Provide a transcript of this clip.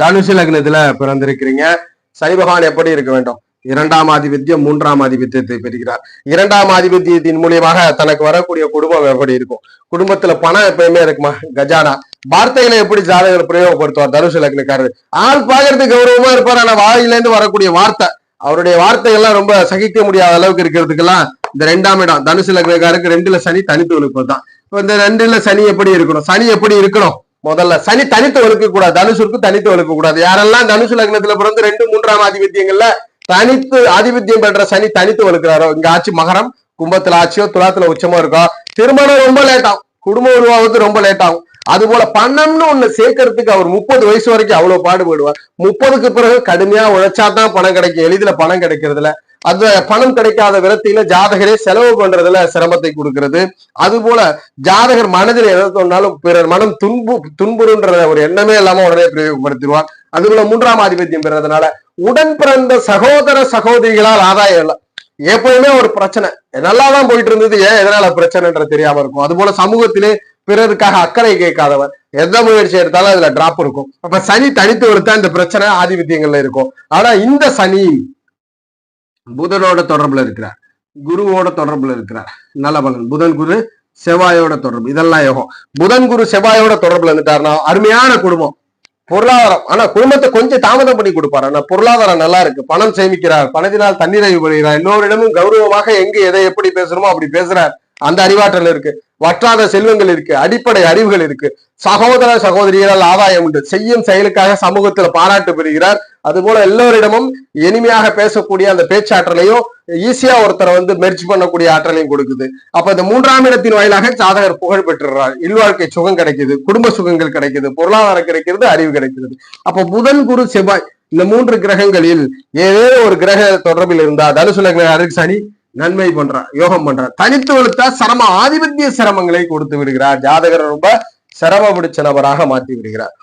தனுசு லக்னத்துல பிறந்திருக்கிறீங்க. சனி பகவான் எப்படி இருக்க வேண்டும்? 2ஆம் ஆதிபத்தியம் 3ஆம் ஆதிபத்தியத்தை பெறுகிறார். 2ஆம் ஆதிபத்தியத்தின் மூலியமாக தனக்கு வரக்கூடிய குடும்பம் எப்படி இருக்கும்? குடும்பத்துல பணம் எப்பயுமே இருக்குமா? கஜானா வார்த்தைகளை எப்படி ஜாதகர் பிரயோகப்படுத்துவார்? தனுசு லக்னக்காரர் ஆள் பாக்குறதுக்கு கௌரவமா இருப்பார். ஆனா வாயில இருந்து வரக்கூடிய வார்த்தை, அவருடைய வார்த்தைகள்லாம் ரொம்ப சகிக்க முடியாத அளவுக்கு இருக்கிறதுக்கெல்லாம் இந்த 2ஆம் இடம் தனுசு லக்னக்காரருக்கு 2ல சனி தனித்து ஒழுப்பதுதான். இப்ப இந்த 2ல சனி எப்படி இருக்கணும்? சனி எப்படி இருக்கணும்? முதல்ல சனி தனித்து வலுக்க கூடாது. தனுசுக்கு தனித்து வலுக்க கூடாது. யாரெல்லாம் தனுசு லக்னத்துல பிறந்து 2, 3ஆம் ஆதிபத்தியங்கள்ல தனித்து ஆதிபத்தியம் பெற்ற சனி தனித்து வலுக்கிறாரோ, இங்க ஆட்சி மகரம், கும்பத்துல ஆட்சியோ, துலாத்துல உச்சமோ இருக்கும், திருமணம் ரொம்ப லேட் ஆகும், குடும்ப உருவாவது ரொம்ப லேட் ஆகும். அது போல பணம்னு ஒண்ணு சேர்க்கறதுக்கு அவர் 30 வயசு வரைக்கும் அவ்வளவு பாடுபடுவார். 30க்கு பிறகு கடுமையா உழைச்சாதான் பணம் கிடைக்கும். எளிதில பணம் கிடைக்கிறதுல, அந்த பணம் கிடைக்காத விரத்தியில ஜாதகரே செலவு பண்றதுல சிரமத்தை கொடுக்கிறது. அது போல ஜாதகர் மனதில் எதை சொன்னாலும் பிறர் மனம் துன்புறுன்ற ஒரு எண்ணமே இல்லாம உடனே பிரயோகப்படுத்திடுவார். அதுபோல 3ஆம் ஆதிபத்தியம் பெறதுனால உடன் பிறந்த சகோதர சகோதரிகளால் ஆதாயம் இல்லை. எப்பயுமே ஒரு பிரச்சனை, நல்லாதான் போயிட்டு இருந்தது, ஏன் எதனால பிரச்சனைன்ற தெரியாம இருக்கும். அது போல சமூகத்திலே பிறருக்காக அக்கறை கேட்காதவர், எந்த முயற்சி எடுத்தாலும் அதுல டிராப் இருக்கும். அப்ப சனி தனித்து கொடுத்தா இந்த பிரச்சனை ஆதிபத்தியங்கள்ல இருக்கும். ஆனா இந்த சனி புதனோட தொடர்புல இருக்கிறார், குருவோட தொடர்புல இருக்கிறார். நல்ல பலன். புதன் குரு செவ்வாயோட தொடர்பு, இதெல்லாம் யோகம். புதன் குரு செவ்வாயோட தொடர்புல இருந்துட்டாருன்னா அருமையான குடும்பம், பொருளாதாரம். ஆனா குடும்பத்தை கொஞ்சம் தாமதம் பண்ணி கொடுப்பாரு. ஆனா பொருளாதாரம் நல்லா இருக்கு, பணம் சேமிக்கிறார், பணத்தினால் தண்ணீரை வருகிறார், எல்லோரிடமும் கௌரவமாக எங்க எதை எப்படி பேசுறோமோ அப்படி பேசுறார். அந்த அறிவாற்றல் இருக்கு, வற்றாத செல்வங்கள் இருக்கு, அடிப்படை அறிவுகள் இருக்கு, சகோதர சகோதரிகளால் ஆதாயம் உண்டு, செய்யும் செயலுக்காக சமூகத்துல பாராட்டு பெறுகிறார். அது போல எல்லோரிடமும் இனிமையாக பேசக்கூடிய அந்த பேச்சாற்றலையும் ஈஸியா ஒருத்தரை மெர்ஜ் பண்ணக்கூடிய ஆற்றலையும் கொடுக்குது. அப்ப இந்த 3ஆம் இடத்தின் வாயிலாக ஜாதகர் புகழ் பெற்றுறார். இல்வாழ்க்கை சுகம் கிடைக்குது, குடும்ப சுகங்கள் கிடைக்குது, பொருளாதாரம் கிடைக்கிறது, அறிவு கிடைக்கிறது. அப்ப புதன் குரு செவ்வாய் இந்த 3 கிரகங்களில் ஏதேதோ ஒரு கிரக தொடர்பில் இருந்தா தனுசு லக்ன சனி நன்மை பண்றார், யோகம் பண்றார். தனித்து வலுத்தா ஆதிபத்திய சிரமங்களை கொடுத்து விடுகிறார். ஜாதகர் ரொம்ப சிரம பிடிச்ச நபராக மாற்றி விடுகிறார்.